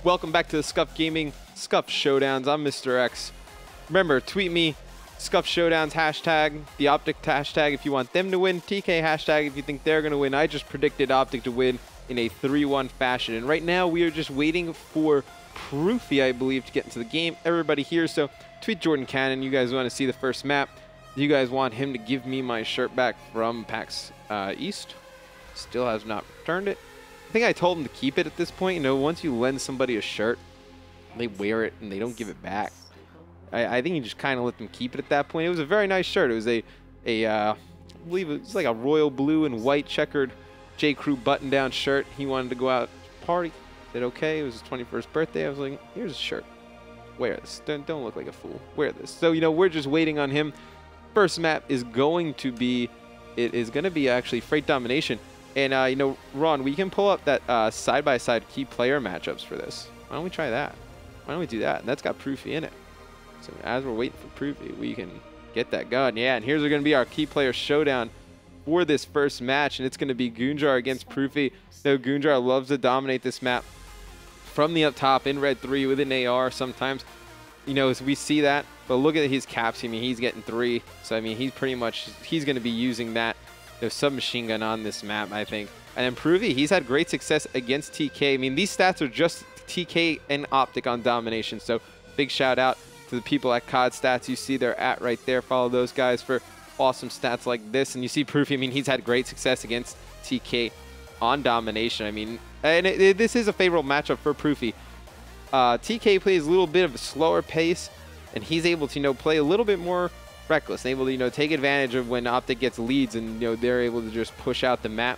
Welcome back to the Scuf Gaming Scuf Showdowns. I'm Mr. X. Remember, tweet me, Scuf Showdowns hashtag, the OpTic hashtag if you want them to win, TK hashtag if you think they're going to win. I just predicted OpTic to win in a 3-1 fashion. And right now we are just waiting for Proofy, I believe, to get into the game. Everybody here, so tweet Jordan Cannon. You guys want to see the first map. You guys want him to give me my shirt back from PAX East. Still has not returned it. I think I told him to keep it at this point. You know, once you lend somebody a shirt, they wear it and they don't give it back. I think you just kind of let them keep it at that point. It was a very nice shirt. It was I believe it was like a royal blue and white checkered J. Crew button-down shirt. He wanted to go out to party. Said okay. It was his 21st birthday. I was like, here's a shirt. Wear this. Don't look like a fool. Wear this. So, you know, we're just waiting on him. First map is going to be, it is going to be actually Freight Domination. And, you know, Ron, we can pull up that side-by-side key player matchups for this. Why don't we try that? Why don't we do that? And that's got Proofy in it. So as we're waiting for Proofy, we can get that going. Yeah, and here's going to be our key player showdown for this first match. And it's going to be Goonjar against Proofy. So Goonjar loves to dominate this map from the up top in red 3 with an AR sometimes. You know, as we see that. But look at his caps. I mean, he's getting 3. So, I mean, he's pretty much, he's going to be using that submachine gun on this map, I think. And then Proofy, he's had great success against TK. I mean, these stats are just TK and OpTic on domination. So big shout out to the people at COD Stats. You see they're at right there. Follow those guys for awesome stats like this. And you see Proofy, I mean, he's had great success against TK on domination. I mean, and this is a favorable matchup for Proofy. TK plays a little bit of a slower pace, and he's able to, you know, play a little bit more reckless, able to, you know, take advantage of when OpTic gets leads, and, you know, they're able to just push out the map.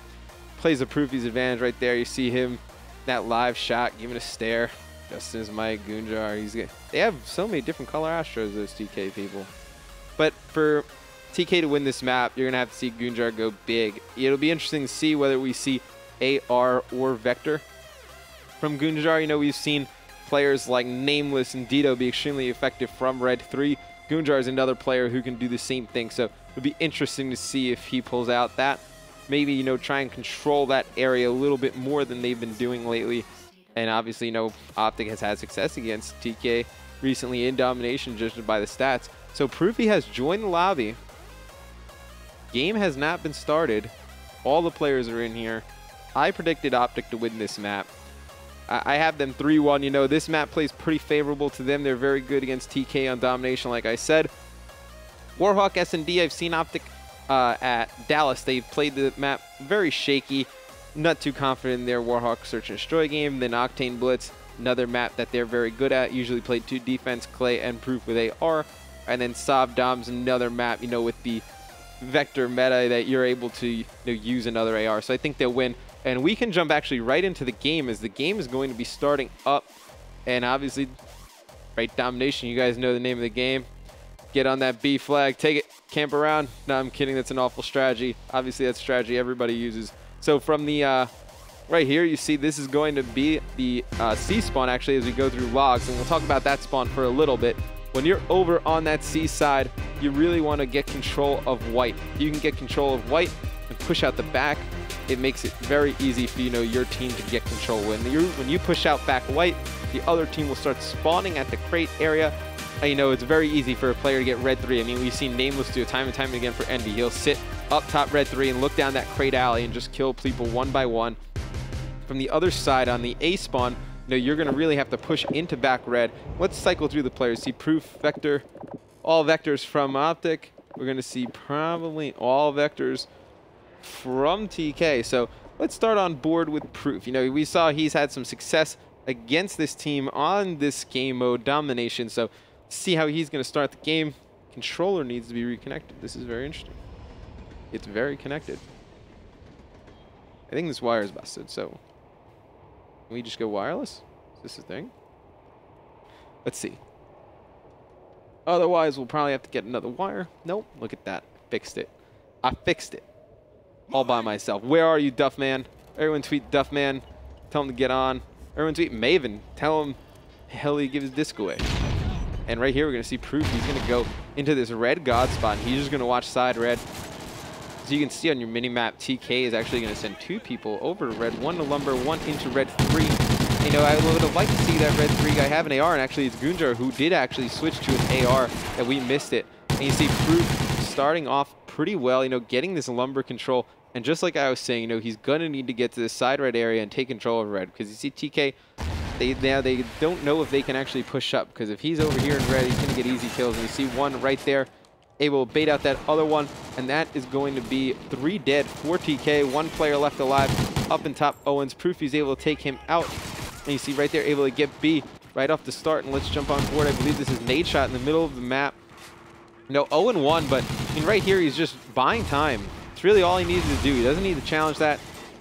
Plays a Proofy's advantage right there. You see him, that live shot, giving a stare. Just as my Goonjar, they have so many different color Astros, those TK people. But for TK to win this map, you're gonna have to see Goonjar go big. It'll be interesting to see whether we see AR or Vector from Goonjar. You know, we've seen players like Nameless and Dito be extremely effective from red 3. Goonjar is another player who can do the same thing, so it'll be interesting to see if he pulls out that. Maybe, you know, try and control that area a little bit more than they've been doing lately. And obviously, you know, OpTic has had success against TK recently in domination, judged by the stats. So Proofy has joined the lobby. Game has not been started. All the players are in here. I predicted OpTic to win this map. I have them 3-1. You know, this map plays pretty favorable to them. They're very good against TK on domination, like I said. Warhawk S&D, I've seen OpTic at Dallas. They've played the map very shaky. Not too confident in their Warhawk Search and Destroy game. Then Octane Blitz, another map that they're very good at. Usually played 2 defense, Clay, and Proof with AR. And then Sob Dom's another map, you know, with the Vector meta that you're able to, you know, use another AR. So I think they'll win. And we can jump actually right into the game, as the game is going to be starting up. And obviously, right domination, you guys know the name of the game. Get on that B flag, take it, camp around. No, I'm kidding, that's an awful strategy. Obviously, that's a strategy everybody uses. So from the, right here, you see this is going to be the C spawn, actually, as we go through logs. And we'll talk about that spawn for a little bit. When you're over on that C side, you really want to get control of white. If you can get control of white and push out the back, it makes it very easy for, you know, your team to get control. When you push out back white, the other team will start spawning at the crate area. And, you know, it's very easy for a player to get red 3. I mean, we've seen Nameless do it time and time again for Envy. He'll sit up top red 3 and look down that crate alley and just kill people one by one. From the other side on the A spawn, you know, you're going to really have to push into back red. Let's cycle through the players. See Proof, Vector, all Vectors from OpTic. We're going to see probably all Vectors from TK. So let's start on board with Proof. You know, we saw he's had some success against this team on this game mode, domination. So see how he's going to start the game. Controller needs to be reconnected. This is very interesting. It's very connected. I think this wire is busted, so can we just go wireless? Is this a thing? Let's see. Otherwise, we'll probably have to get another wire. Nope, look at that. Fixed it. I fixed it. All by myself. Where are you, Duffman? Everyone tweet Duffman. Tell him to get on. Everyone tweet Maven. Tell him hell he gives his disc away. And right here, we're going to see Proof. He's going to go into this red god spot, and he's just going to watch side red. As you can see on your mini-map, TK is actually going to send 2 people over to red. 1 to lumber, 1 into red 3. And you know, I would have liked to see that red 3 guy have an AR, and actually it's Goonjar who did actually switch to an AR, that we missed it. And you see Proof starting off pretty well, you know, getting this lumber control. And just like I was saying, you know, he's going to need to get to the side red area and take control of red, because you see TK, they don't know if they can actually push up, because if he's over here in red, he's going to get easy kills. And you see one right there, able to bait out that other one, and that is going to be 3 dead for TK, 1 player left alive up in top. Owens, Proof is able to take him out, and you see right there, able to get B right off the start. And let's jump on board. I believe this is nade shot in the middle of the map. No, 0-1, but I mean, right here, he's just buying time. It's really all he needed to do. He doesn't need to challenge that.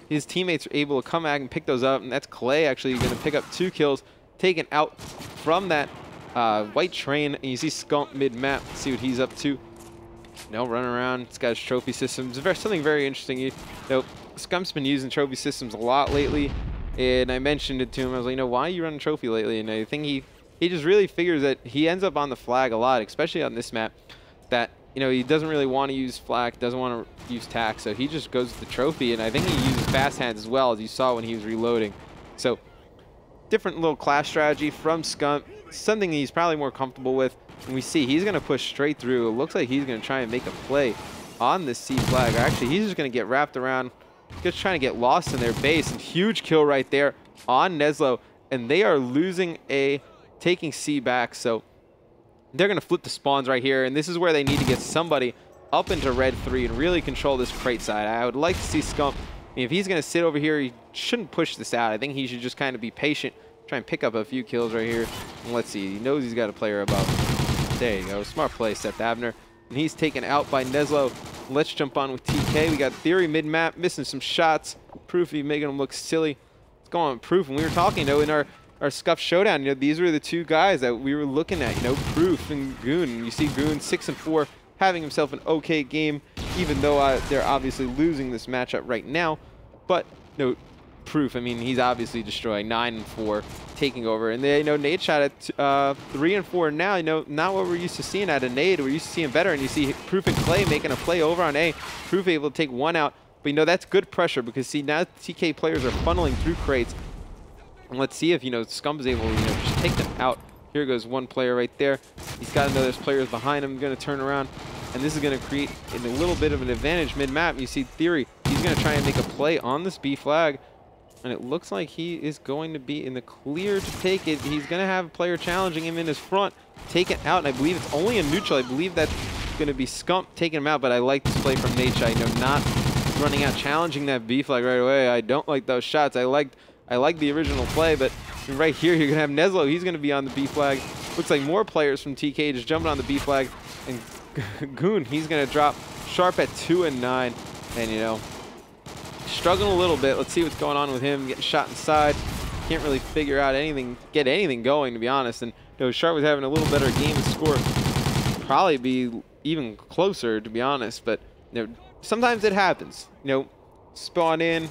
His teammates are able to come back and pick those up, and that's Clay actually going to pick up 2 kills, taken out from that white train. And you see Scump mid-map. See what he's up to. No, running around. This guy's trophy systems. Something very interesting. You know, Scump's been using trophy systems a lot lately, and I mentioned it to him. I was like, you know, why are you running trophy lately? And I think he just really figures that he ends up on the flag a lot, especially on this map, that, you know, he doesn't really want to use flak, doesn't want to use tack, so he just goes to the trophy. And I think he uses fast hands as well, as you saw when he was reloading. So different little class strategy from Scump, something he's probably more comfortable with. And we see he's going to push straight through. It looks like he's going to try and make a play on this C flag. Or actually, he's just going to get wrapped around, just trying to get lost in their base. And huge kill right there on Neslo. And they are losing A, taking C back. So they're going to flip the spawns right here, and this is where they need to get somebody up into red 3 and really control this crate side. I would like to see Scump. I mean, if he's going to sit over here, he shouldn't push this out. I think he should just kind of be patient, try and pick up a few kills right here. And let's see, he knows he's got a player above. There you go, smart play, Seth Abner. And he's taken out by Neslo. Let's jump on with TK. We got Theory mid-map, missing some shots. Proofy making him look silly. Let's go on Proof. And we were talking, you know, in our Scuf showdown, you know, these were the 2 guys that we were looking at, you know, Proof and Goon. You see Goon 6-4, having himself an okay game, even though they're obviously losing this matchup right now. But, you know, Proof, I mean, he's obviously destroying 9-4, taking over. And they, you know, nade shot at 3-4 now, you know, not what we're used to seeing at a nade. We're used to seeing better. And you see Proof and Clay making a play over on A. Proof able to take 1 out. But, you know, that's good pressure, because, see, now TK players are funneling through crates. And let's see if, you know, Scump is able to, you know, just take them out. Here goes 1 player right there. He's got to know there's players behind him. Going to turn around. And this is going to create a little bit of an advantage mid-map. You see Theory. He's going to try and make a play on this B flag. And it looks like he is going to be in the clear to take it. He's going to have a player challenging him in his front. Take it out. And I believe it's only a neutral. I believe that's going to be Scump taking him out. But I like this play from Nate. You know, not running out, challenging that B flag right away. I don't like those shots. I like the original play, but right here you're going to have Neslo. He's going to be on the B flag. Looks like more players from TK just jumping on the B flag. And Goon, he's going to drop Sharp at 2 and 9. And, you know, struggling a little bit. Let's see what's going on with him. Getting shot inside. Can't really figure out anything, get anything going, to be honest. And, you know, Sharp was having a little better game and score. Probably be even closer, to be honest. But, you know, sometimes it happens. You know, spawn in,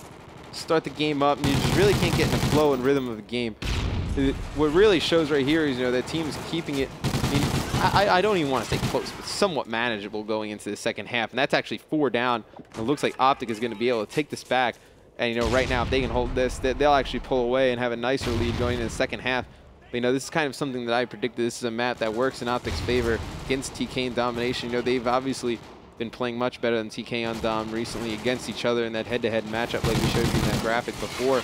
start the game up, and you just really can't get in the flow and rhythm of the game. What really shows right here is, you know, that team is keeping it, I mean, I don't even want to say close, but somewhat manageable going into the second half. And that's actually 4 down. It looks like OpTic is going to be able to take this back. And, you know, right now, if they can hold this, they'll actually pull away and have a nicer lead going into the second half. But, you know, this is kind of something that I predicted. This is a map that works in OpTic's favor against TK in domination. You know, they've obviously been playing much better than TK on Dom recently against each other in that head-to-head matchup like we showed you in that graphic before.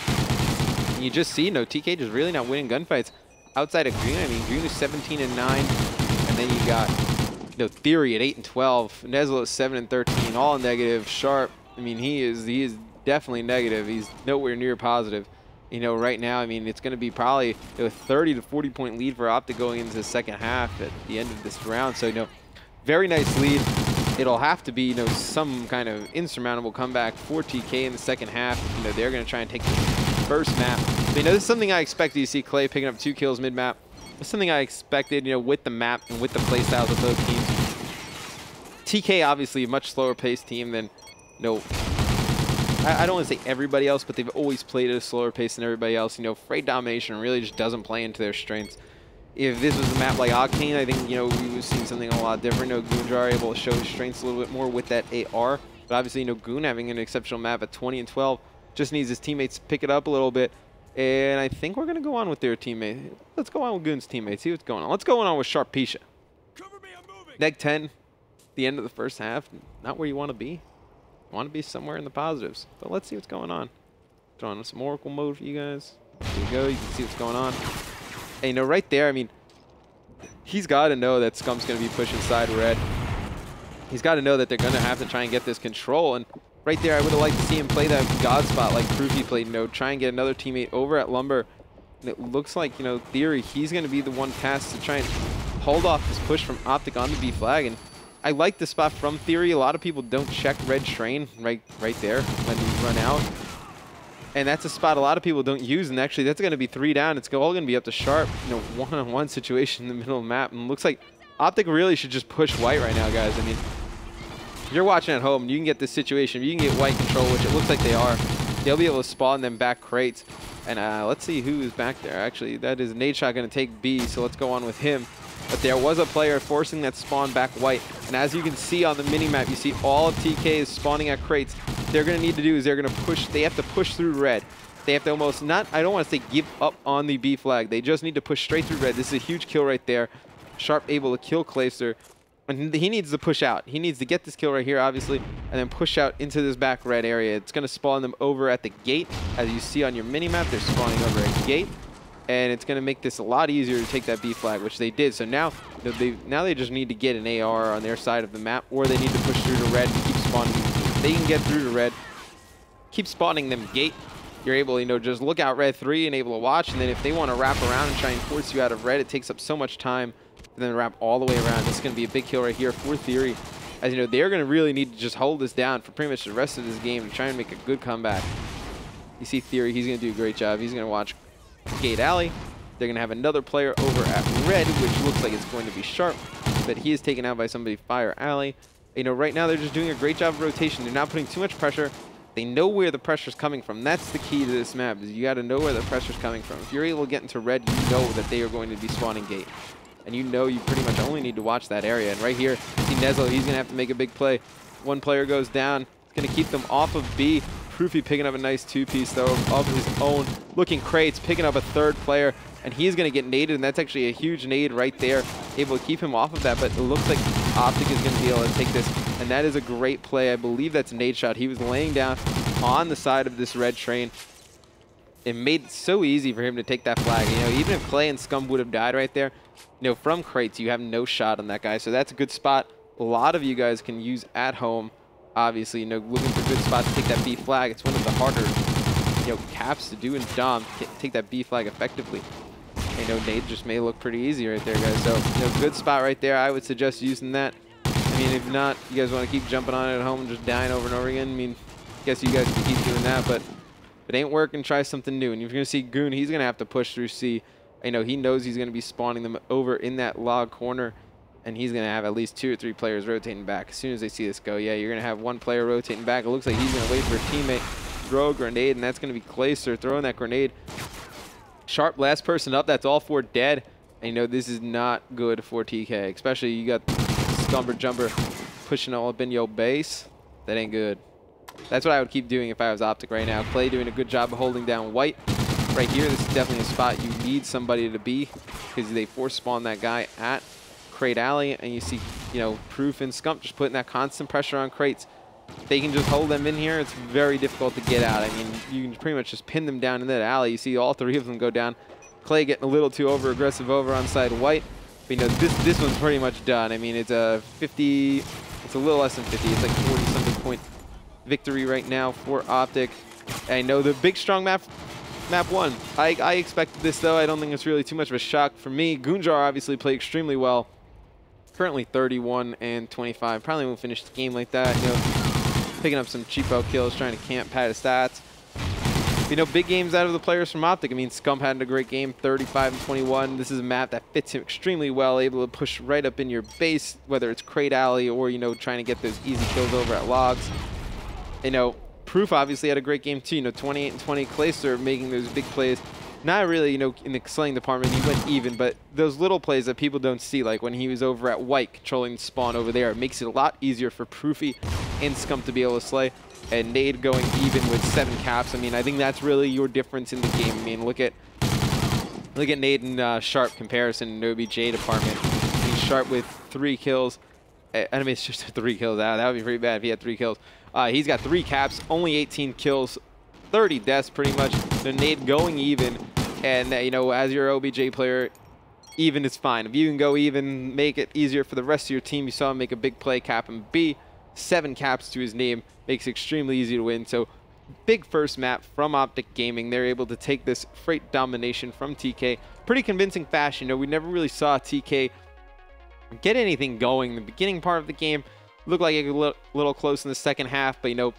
And you just see, you know, TK just really not winning gunfights outside of Green. I mean, Green is 17 and 9, and then you got, you know, Theory at 8 and 12, Neslo at 7 and 13, all negative. Sharp, I mean, he is definitely negative. He's nowhere near positive. You know, right now, I mean, it's going to be probably, you know, a 30 to 40 point lead for OpTic going into the second half at the end of this round. So, you know, very nice lead. It'll have to be, you know, some kind of insurmountable comeback for TK in the second half. You know, they're going to try and take the first map. But, you know, this is something I expected. You see Clay picking up 2 kills mid-map. It's something I expected, you know, with the map and with the play styles of both teams. TK, obviously, a much slower paced team than, you know, I don't want to say everybody else, but they've always played at a slower pace than everybody else. You know, Freight domination really just doesn't play into their strengths. If this was a map like Octane, I think, you know, we would have seen something a lot different. You know, Goonjar able to show his strengths a little bit more with that AR. But obviously, you know, Goon having an exceptional map at 20 and 12 just needs his teammates to pick it up a little bit. And I think we're going to go on with their teammate. Let's go on with Goon's teammates. See what's going on. Let's go on with Sharp Pisha. Neg 10, the end of the first half. Not where you want to be. You want to be somewhere in the positives. But let's see what's going on. Throwing some Oracle mode for you guys. There you go. You can see what's going on. And, you know, right there, I mean, he's got to know that Scum's going to be pushing side red. He's got to know that they're going to have to try and get this control. And right there, I would have liked to see him play that God spot like Proofy played. You know, try and get another teammate over at Lumber. And it looks like, you know, theory, he's going to be the one tasked to try and hold off this push from OpTic on the B flag. And I like the spot from theory. A lot of people don't check red train right there when you run out. And that's a spot a lot of people don't use. And actually, that's going to be 3 down. It's all going to be up to Sharp. You know, one-on-one situation in the middle of the map. And it looks like OpTic really should just push white right now, guys. I mean, if you're watching at home, you can get this situation. You can get white control, which it looks like they are. They'll be able to spawn them back crates. And let's see who is back there. Actually, that is Nadeshot going to take B, so let's go on with him. But there was a player forcing that spawn back white. And as you can see on the mini-map, you see all of TKs spawning at crates. They're going to need to do is they're going to push. They have to push through red. They have to almost not, I don't want to say give up on the B flag. They just need to push straight through red. This is a huge kill right there. Sharp able to kill Kaliber. And he needs to push out. He needs to get this kill right here, obviously, and then push out into this back red area. It's going to spawn them over at the gate. As you see on your mini-map, they're spawning over at the gate. And it's going to make this a lot easier to take that B flag, which they did. So now, they just need to get an AR on their side of the map, or they need to push through to red and keep spawning. If they can get through to red, keep spawning them gate. You're able to, you know, just look out red 3 and able to watch. And then if they want to wrap around and try and force you out of red, it takes up so much time. And then wrap all the way around. This is going to be a big kill right here for theory. As you know, they're going to really need to just hold this down for pretty much the rest of this game to try and make a good comeback. You see theory, he's going to do a great job. He's going to watch Gate Alley. They're going to have another player over at red, which looks like it's going to be Sharp. But he is taken out by somebody Fire Alley. You know, right now they're just doing a great job of rotation. They're not putting too much pressure. They know where the pressure's coming from. That's the key to this map, is you got to know where the pressure's coming from. If you're able to get into red, you know that they are going to be spawning gate. And you know you pretty much only need to watch that area. And right here, see Nezlo, he's going to have to make a big play. One player goes down. Going to keep them off of B. Proofy picking up a nice 2-piece, though, of his own. Looking crates, picking up a third player. And he's going to get naded, and that's actually a huge nade right there. Able to keep him off of that, but it looks like OpTic is going to be able to take this. And that is a great play. I believe that's a nade shot. He was laying down on the side of this red train. It made it so easy for him to take that flag. You know, even if Clay and Scum would have died right there, you know, from crates, you have no shot on that guy. So that's a good spot. A lot of you guys can use at home. Obviously, you know, looking for good spots to take that B flag. It's one of the harder, you know, caps to do in Dom to take that B flag effectively. You know, nade just may look pretty easy right there, guys. So, you know, good spot right there. I would suggest using that. I mean, if not, you guys want to keep jumping on it at home and just dying over and over again. I mean, I guess you guys can keep doing that, but if it ain't working, try something new. And if you're going to see Goon, he's going to have to push through C. You know, he knows he's going to be spawning them over in that log corner, and he's going to have at least 2 or 3 players rotating back. As soon as they see this go, yeah, you're going to have 1 player rotating back. It looks like he's going to wait for a teammate, throw a grenade, and that's going to be Kaliber throwing that grenade. Sharp, last person up. That's all 4 dead. And, you know, this is not good for TK, especially you got Scumber Jumper pushing all up in your base. That ain't good. That's what I would keep doing if I was OpTic right now. Clay doing a good job of holding down white. Right here, this is definitely a spot you need somebody to be, because they force spawn that guy at Crate Alley, and you see, you know, Proof and Scump just putting that constant pressure on crates. They can just hold them in here. It's very difficult to get out. I mean, you can pretty much just pin them down in that alley. You see all 3 of them go down. Clay getting a little too over-aggressive over on side white. But, you know, this one's pretty much done. I mean, it's a 50, it's a little less than 50. It's like 40-something point victory right now for OpTic. I know the big, strong map 1. I expected this, though. I don't think it's really too much of a shock for me. Goonjar obviously played extremely well. Currently 31 and 25. Probably won't finish the game like that. You know, picking up some cheapo kills, trying to camp pad his stats. You know, big games out of the players from OpTic. I mean, Scum had a great game, 35 and 21. This is a map that fits him extremely well, able to push right up in your base, whether it's Crate Alley or, you know, trying to get those easy kills over at logs. You know, Proof obviously had a great game too. You know, 28 and 20. Kaliber making those big plays. not really, you know, in the slaying department, he went even, but those little plays that people don't see, like when he was over at white controlling the spawn over there, it makes it a lot easier for Proofy and Scum to be able to slay. And Nade going even with 7 caps. I mean, I think that's really your difference in the game. I mean, look at Nade and Sharp comparison in OBJ department. I mean, Sharp with 3 kills. I mean, it's just 3 kills. That would be pretty bad if he had 3 kills. He's got 3 caps, only 18 kills, 30 deaths pretty much. So Nade going even. And, you know, as your OBJ player, even is fine. If you can go even, make it easier for the rest of your team. You saw him make a big play, cap and B. 7 caps to his name. Makes it extremely easy to win. So big first map from OpTic Gaming. They're able to take this freight domination from TK. Pretty convincing fashion. You know, we never really saw TK get anything going in the beginning part of the game. Looked like it was a little close in the second half, but, you know,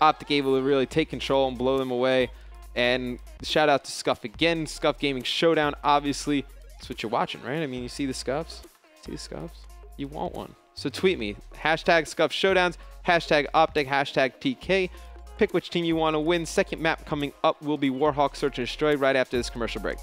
OpTic able to really take control and blow them away. And shout out to Scuf again. Scuf Gaming Showdown, obviously. That's what you're watching, right? I mean, you see the Scufs? See the Scufs? You want one. So tweet me. Hashtag Scuf Showdowns. Hashtag OpTic. Hashtag TK. Pick which team you want to win. Second map coming up will be Warhawk Search and Destroy right after this commercial break.